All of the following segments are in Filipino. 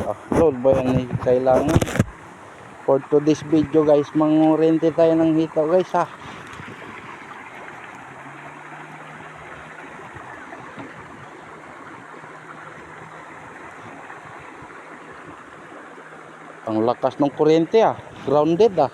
Upload ba yan kailangan? For today's video guys, mangurente tayo ng hito guys ha. Ang lakas ng kuryente ah. Grounded ah.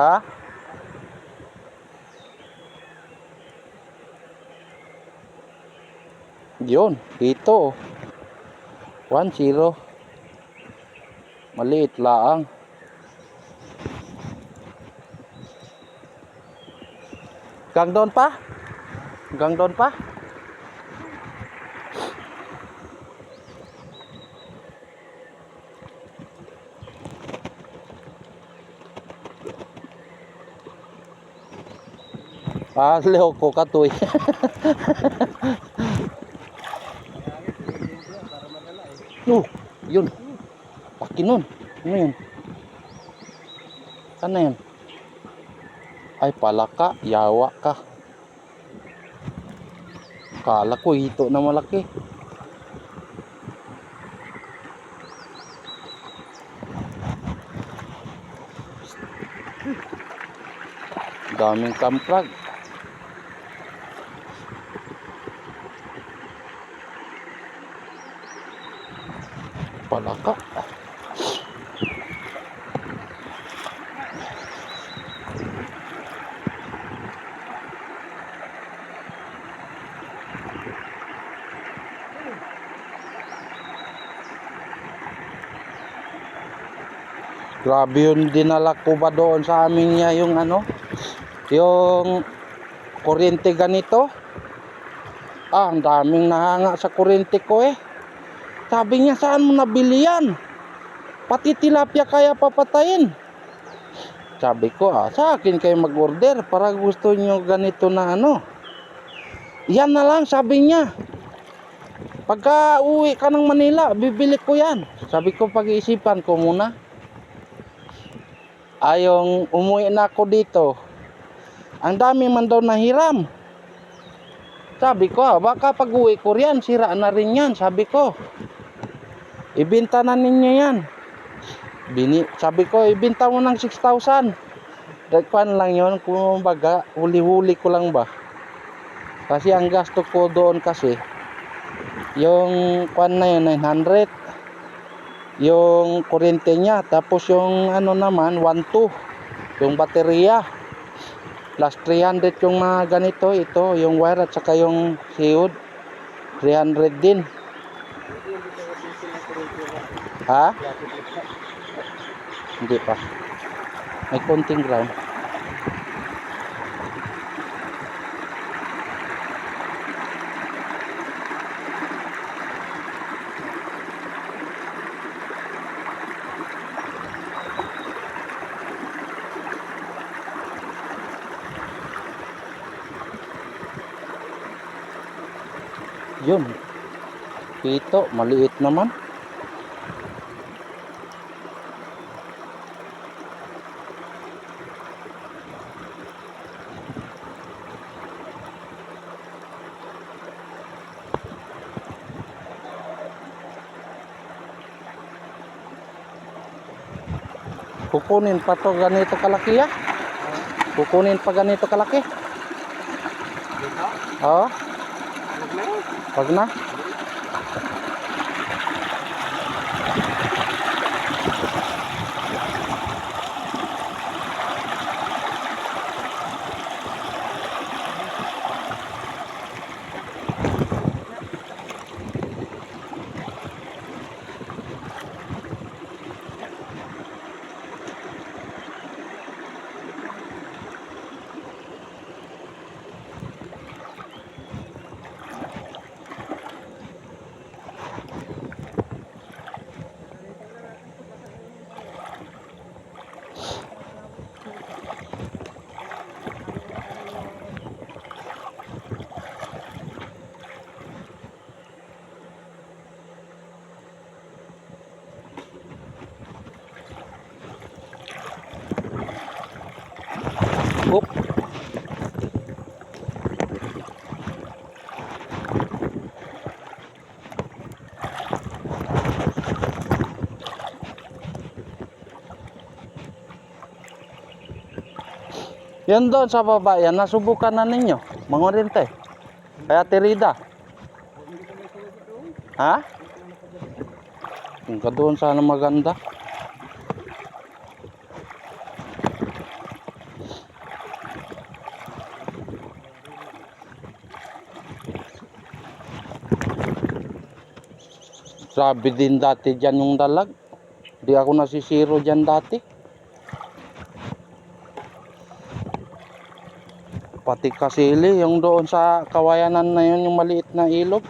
Ha? Yun, ito 1-0. Maliit laang. Gang doon pa? Gang doon pa? Leo ko katoy. Yun. Laki nun. Ano yun? Ano yun? Ay, palaka. Yawa ka. Kala ko hito na malaki. Daming kamprag. Palaka. Grabe yun, dinala ko ba doon sa amin niya yung ano, yung kuryente ganito. Ang daming nahanga sa kuryente ko eh. Sabi niya, saan mo nabili yan? Pati tilapia kaya papatayin. Sabi ko, sa akin kayo mag-order para gusto nyo ganito na ano. Yan na lang, sabi niya. Pagka uwi ka ng Manila, bibili ko yan. Sabi ko, pag-iisipan ko muna. Ayong umuwi na ako dito, ang dami man daw nahiram. Sabi ko, baka pag uwi ko riyan, sira na rin yan. Sabi ko, ibenta na ninyo yan. Sabi ko, ibenta mo ng 6,000. Dagpan lang yun, kung baga, huli-huli ko lang ba. Kasi ang gasto ko doon kasi, yung kwan na yun, 900. Yung kuryente niya, tapos yung ano naman 1.2 yung baterya plus 300 yung mga ganito, ito yung wire at saka yung siud 300 din. Ha? Hindi pa, may konting ground. Yun, ito maliit naman. Kukunin pa to ganito kalaki ya. Kukunin pa ganito kalaki. Oo. Wag na. Oop. Yan doon sa baba yan, nasubukan na ninyo. Mangorente. Kaya Terida. Ha? Yung ka doon sana maganda. Sabi din dati dyan yung dalag. Di ako nasisiro dyan dati. Pati kasili, yung doon sa kawayanan na yun, yung maliit na ilog.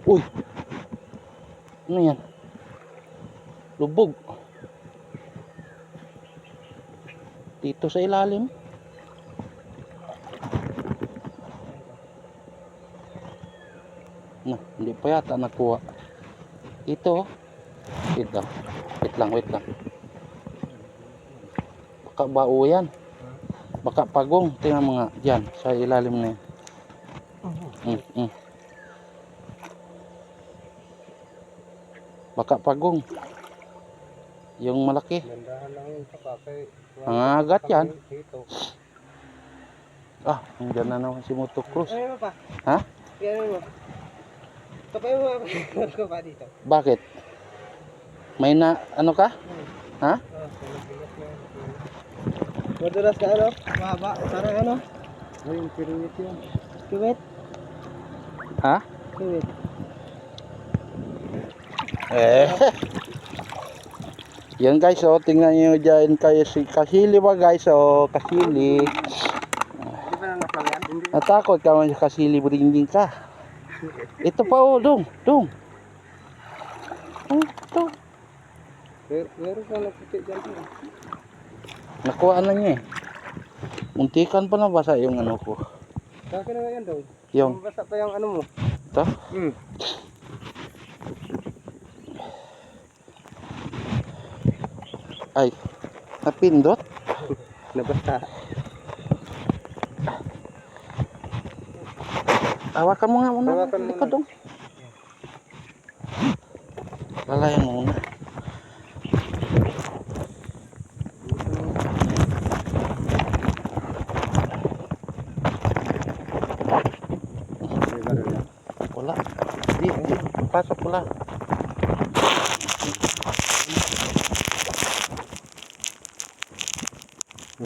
Uy! Ano yan? Lubog. Dito sa ilalim. No, hindi pa yata nakuha. Ito. Wait lang. Wait lang. Baka bao yan. Baka pagong. Tingnan mga dyan sa ilalim na yan. Baka pagong. Yung malaki. Ang agat yan. Ah, nandiyan na naman si motocross. Ano pa? Ha? Ano mo? Kapay mo pa dito. Bakit? May na ano ka? Ha? Madulas na ano? Mahaba. Parang ano? Ay, yung piruwit yun. Piruwit? Ha? Piruwit. Yan guys, oh, tingnan niyo diyan kayo si kasili ba guys, oh, kasili. Hindi pa na naplagan? Hindi. Natakot ka man sa kasili, brinding ka. Ito pa oh, dong. Oh, ito. Meron ka naputi dyan. Nakuha na niya eh. Muntikan pa na basa yung ano ko. Sa akin na yan daw. Yung, Basta pa yung ano mo. ito? Ay, napindot? Nabasa. Hawakan mo nga muna. Hawakan mo Likod na. dong. Lalayan mo muna. Wala. Di. Pasok pula.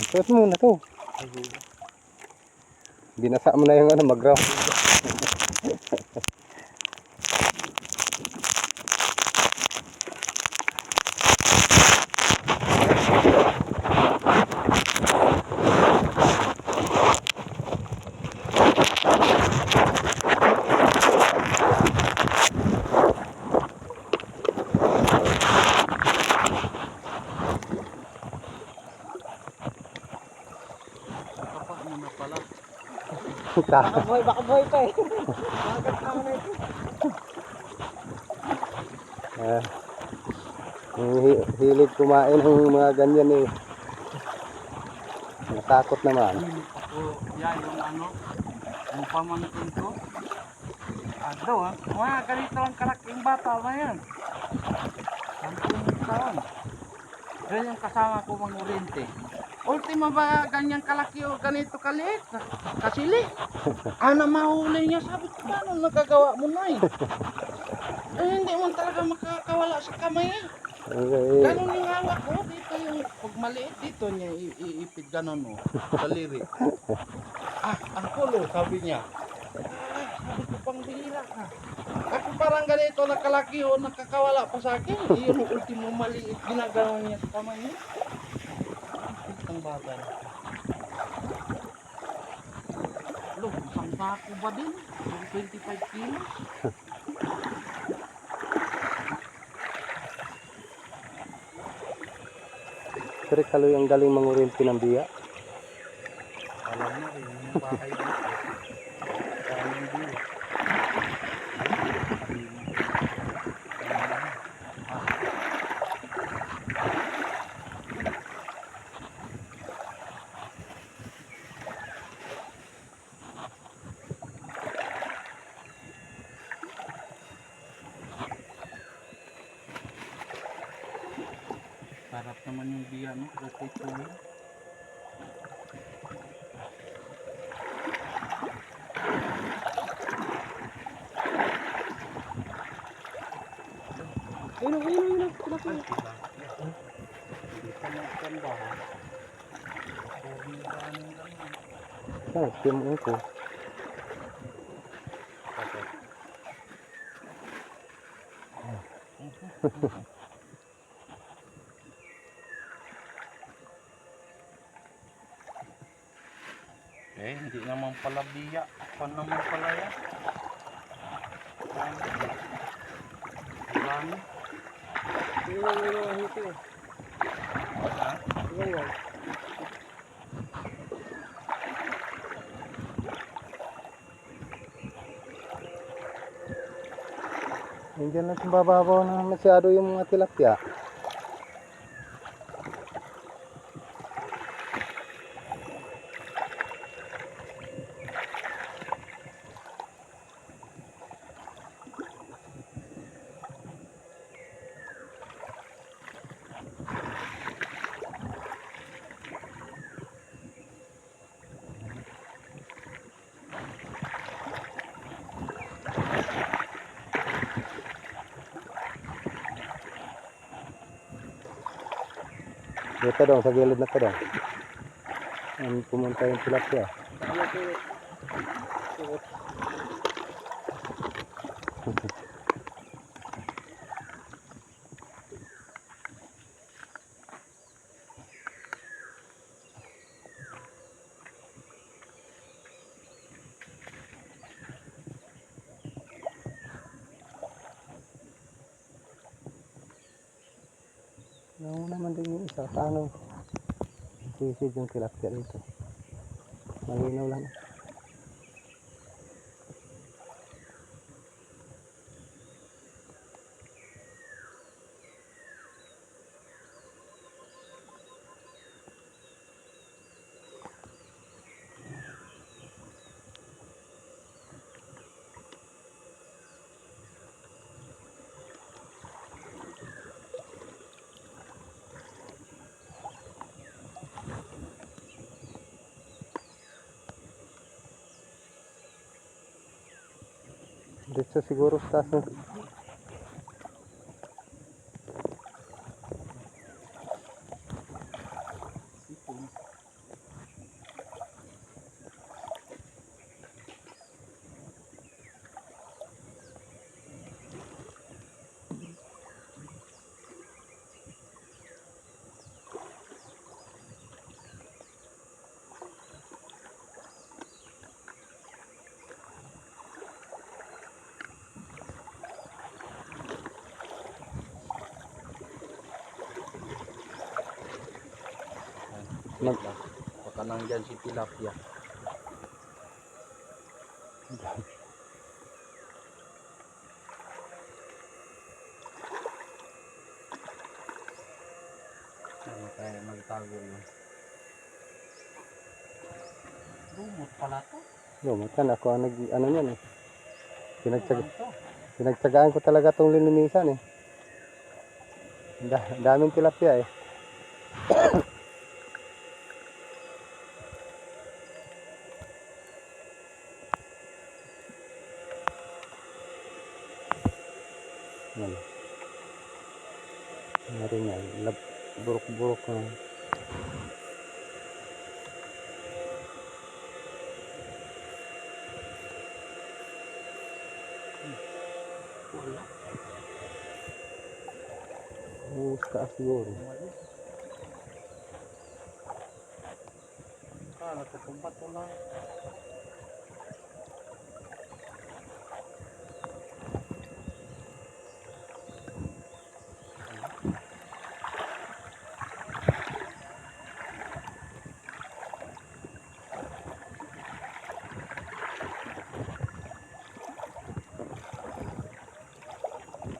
Suot mo na to. Binasa mo na yung ano, mag-ground. Baka buhay pa eh. Bakit ako na ito? Hilig kumain ng mga ganyan eh. Natakot naman. Ako, yan yung ano, yung pamangkin ko. Ado, mga ganito lang kalaking bata na yan. 10 taon. Yan yung kasama ko mangurente. Ultima ba ganyang kalaki o ganito kaliit? Kasili? Ana mahuli niya, sabi ko, paano nagagawa mo na eh? Hindi mo talaga makakawala sa kamay eh. Ganun yung hawak ko, dito yung pag maliit dito niya iipid ganun o, daliri. Ang kulo, sabi niya. Sabi ko, pang bihira ka. Ako parang ganito nakalaki o nakakawala pa sa akin. Iyon yung ultimo maliit, ginagawa niya sa kamay niya. Ang bata. Loh, isang sako ba din? 25 kilos? Pero kaloy ang galing mangurinti ng biya. Alam mo, yung bahay dito. Daming biya. Sarap naman yung biya, no? Dito yun. Ayun. Ay, tilapia. Hindi pa magkanda, ha? Huwag mo ba anong ganun? Ah, tim ito. Eh, hindi naman pala biya. Pan naman pala yan. Dami. Ayun ito. Ha? Ayun. Hindi na bababaw na masyado yung mga tilapia. Dito dong, sa gilid na to dong. Pumunta yung tilapia. Nauna naman din yung isa. Paano? Sisid yung tilapia dito. Malinaw lang. Dito siguro sa taas. Baka nandyan si tilapia. Ano kaya magtago yun? Lumot pala to. Lumatan ako ang ano niyan eh. Luman to. Pinagtsagaan ko talaga itong lininisan eh. Daming tilapia eh. Yan. Meron yan. Buruk-buruk na. Wala. Uska siguro. Kala ko kung bato lang.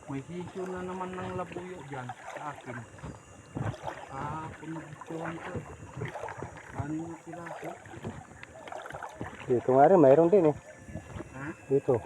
May sisyo na naman ng labuyo dyan sa akin. Pinagtuhan ko eh. Ano yung tilapia? Dito nga rin, mayroon din eh. Ha? Dito.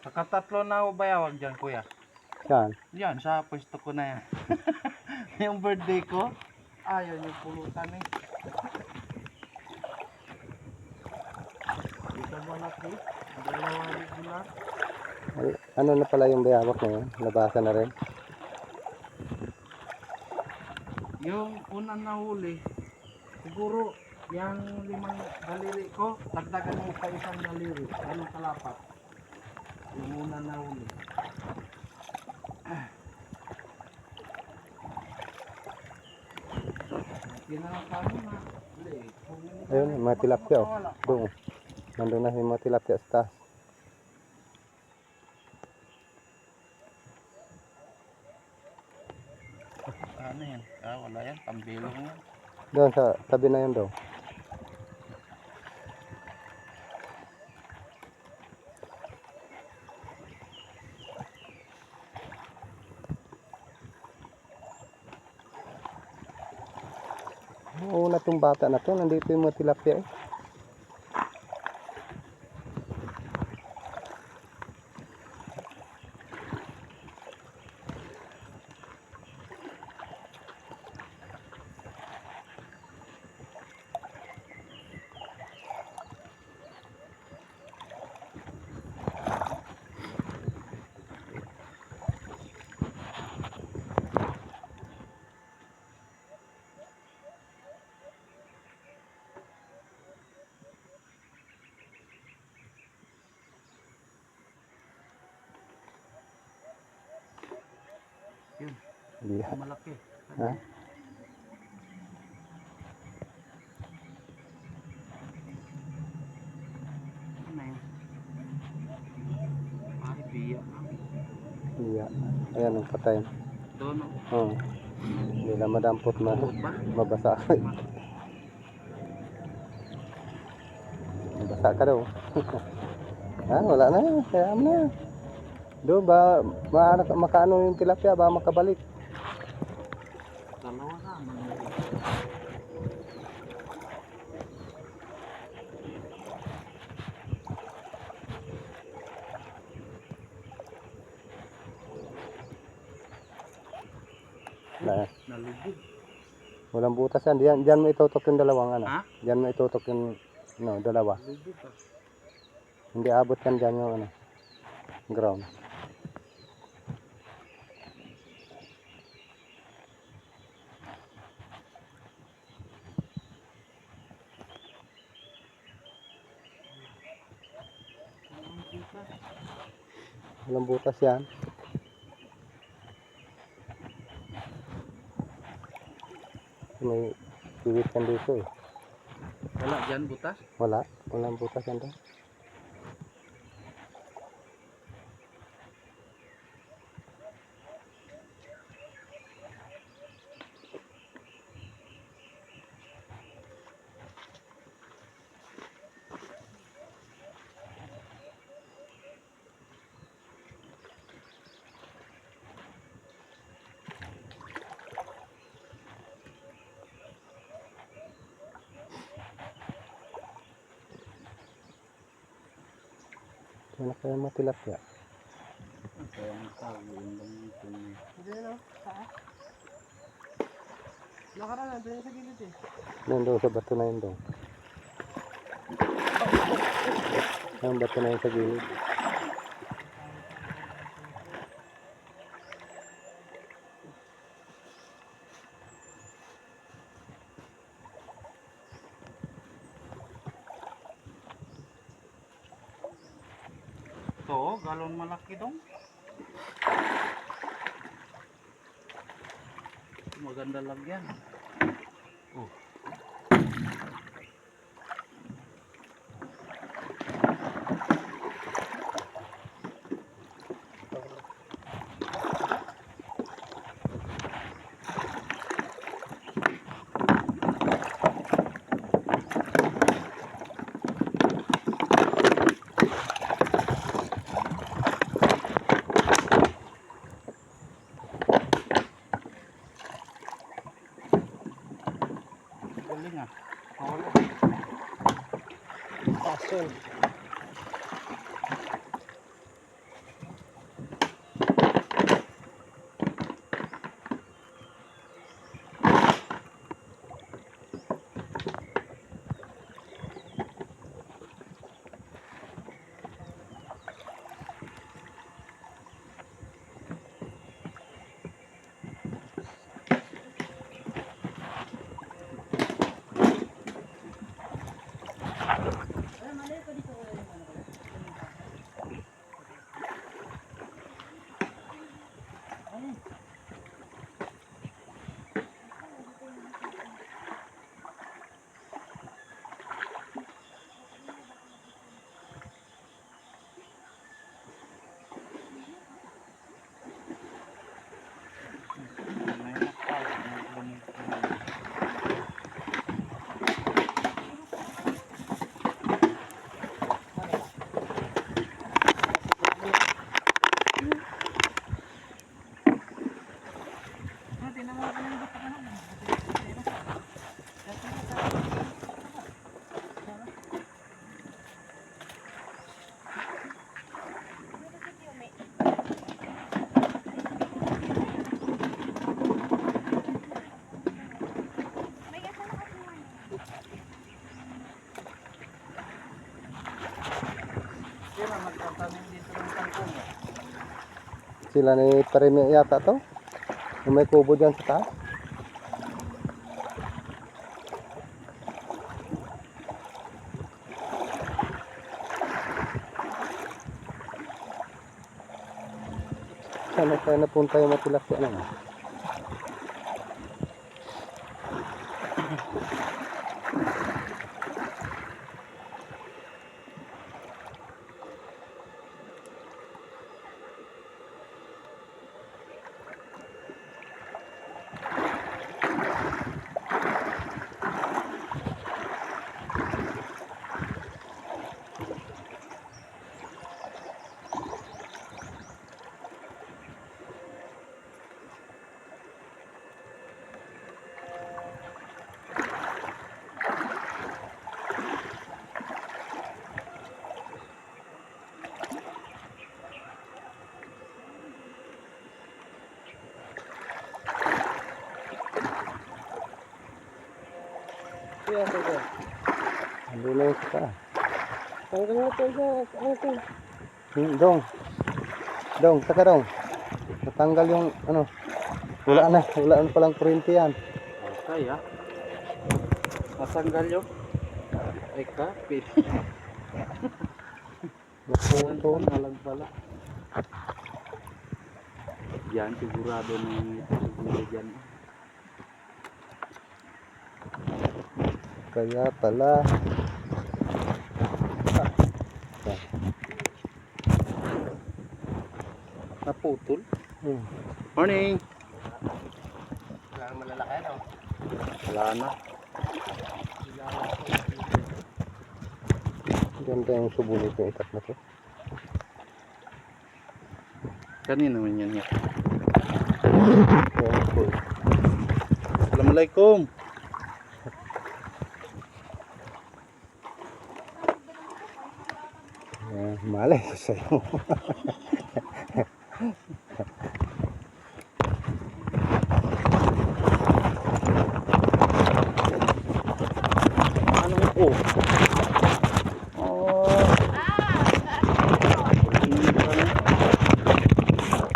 Nakatatlo na ako bayawag dyan, kuya. Saan? Yan, sa pwesto ko na yan. Yung birthday ko, ayun yung pulutan eh. Dito malaki, dalawa regular. Ay, ano na pala yung bayawak na yun? Nabasa na rin. Yung unang nahuli, siguro yung 5 daliri ko, dagdagan mo pa 1 daliri, ganun kalapat. Yung unang nahuli. Kinakano na. Ayun, yung mga tilapia oh. Doon. Nandun na yung mga tilapia sa taas. Ano yan? Ah, wala yan. Pambilong yan. Doon sa tabi na yun daw. Oo na itong bata na to. Nandito yung mga tilapia eh. Yun, Hindi. malaki. Ha? Ano na yun? Ay, biya lang. Hindi. Ayan ang patay. Doon o. Oo. Hindi na madampot na. Tuhod ba? Mabasa ka. Mabasa ka daw. Ha? Wala na. Kaya na. Doon ba makaano yung tilapia ba makabalik? Dalawa na. Na. Nalubog. Walang butas yan. Diyan mo itutok yung dalawang ano. Ha? Diyan mo itutok yung no, dalawa. Nalubog ah. Hindi abot yan dyan yung ano. Ground. Walang butas yan. May piwit yan dito eh. Wala dyan butas? Wala. Walang butas yan doon. Wala kaya mga tilapia. Kaya ang tago yung Hindi no? Saan? Nakaraan na, doon sa gilid eh. Doon sa bato na yun doon. Ang bato na yun sa gilid. to, galon malaki dong. Maganda lagyan. Oh. Galing ah. Wala. Asun. Sino nagtatanim dito ng kangkong? Sila ni Parime yata to. Yung may kubo dyan sa taas. Sana tayo napunta yung matilapia na. Kaya ko. Hindi na yung sa taas. Tanggal na ito sa ano. Dong. Dong, saka dong. Natanggal yung ano. Wala na palang kuryente yan. Okay ah. Natanggal yun. Ay kapit. Naputol. Malag pala. Yan sigurado na yung siguro dyan. Kaya pala. Naputol. Hmm. Morning. Wala kang malalaki no. Wala na. Ganda yung subulit yung itak na to. Kanina naman yan yan. Kaya cool. Assalamualaikum. Malay ko sa'yo. Ano po? Oh.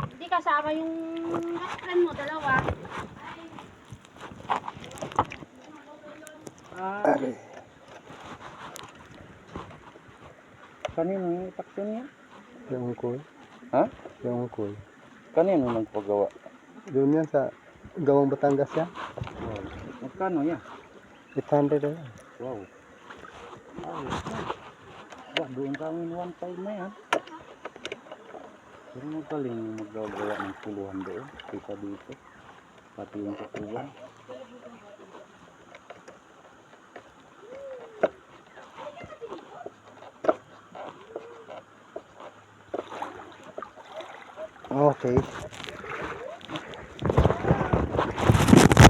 Hindi kasama yung best friend mo, dalawa. Ah. Kanino yung itaksin niya? Yung cool. Ha? Yung cool. Kanino nagpagawa? Doon yan sa Gawang Batangas yan. Wow. Magkano yan? 800 na yan. Wow. Ba, doon kami 1.5 na yan. Pero magaling yung magagawa ng puluhan doon. Kaysa dito. Pati yung kakulan. Okay.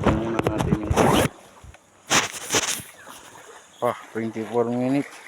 Muna natin yung 24 minutes.